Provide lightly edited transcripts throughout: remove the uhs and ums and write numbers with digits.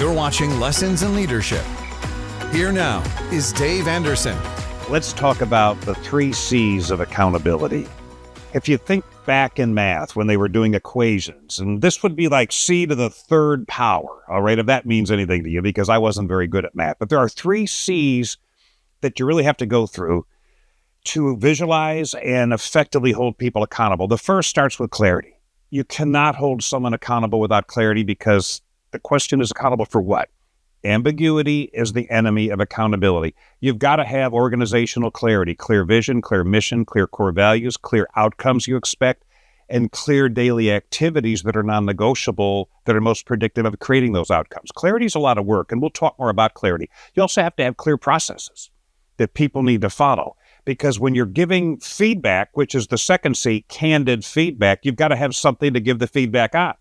You're watching Lessons in Leadership. Here now is Dave Anderson. Let's talk about the 3 C's of accountability. If you think back in math when they were doing equations, and this would be like C to the 3rd power, all right, if that means anything to you, because I wasn't very good at math. But there are 3 C's that you really have to go through to visualize and effectively hold people accountable. The first starts with clarity. You cannot hold someone accountable without clarity, because the question is accountable for what? Ambiguity is the enemy of accountability. You've got to have organizational clarity, clear vision, clear mission, clear core values, clear outcomes you expect, and clear daily activities that are non-negotiable, that are most predictive of creating those outcomes. Clarity is a lot of work, and we'll talk more about clarity. You also have to have clear processes that people need to follow, because when you're giving feedback, which is the second C, candid feedback, you've got to have something to give the feedback on.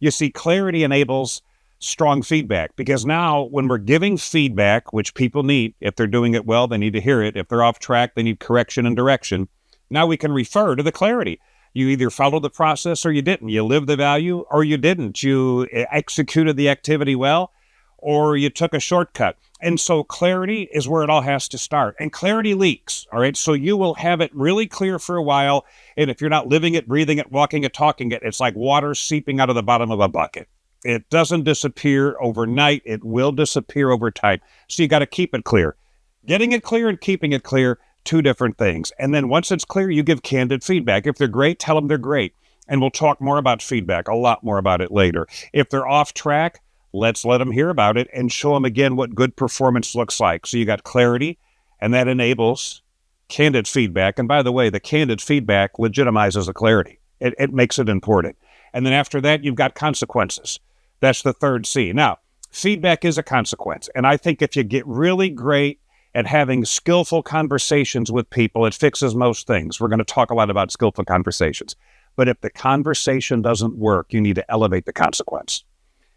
You see, clarity enables strong feedback, because now when we're giving feedback, which people need, if they're doing it well, they need to hear it. If they're off track, they need correction and direction. Now we can refer to the clarity. You either followed the process or you didn't. You lived the value or you didn't. You executed the activity well or you took a shortcut. And so clarity is where it all has to start. And clarity leaks, all right? So you will have it really clear for a while. And if you're not living it, breathing it, walking it, talking it, it's like water seeping out of the bottom of a bucket. It doesn't disappear overnight. It will disappear over time. So you got to keep it clear. Getting it clear and keeping it clear, 2 different things. And then once it's clear, you give candid feedback. If they're great, tell them they're great. And we'll talk more about feedback, a lot more about it later. If they're off track, let's let them hear about it and show them again what good performance looks like. So you got clarity, and that enables candid feedback. And by the way, the candid feedback legitimizes the clarity. It makes it important. And then after that, you've got consequences. That's the 3rd C. Now, feedback is a consequence. And I think if you get really great at having skillful conversations with people, it fixes most things. We're going to talk a lot about skillful conversations. But if the conversation doesn't work, you need to elevate the consequence.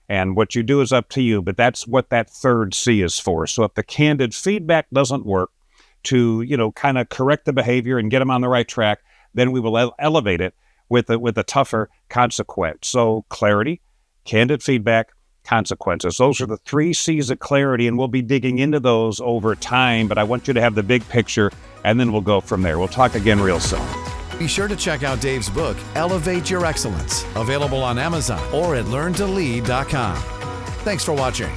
And what you do is up to you, but that's what that 3rd C is for. So if the candid feedback doesn't work to, kind of correct the behavior and get them on the right track, then we will elevate it with a tougher consequence. So clarity, candid feedback, consequences. Those are the 3 C's of clarity, and we'll be digging into those over time, but I want you to have the big picture, and then we'll go from there. We'll talk again real soon. Be sure to check out Dave's book, Elevate Your Excellence, available on Amazon or at learntolead.com. Thanks for watching.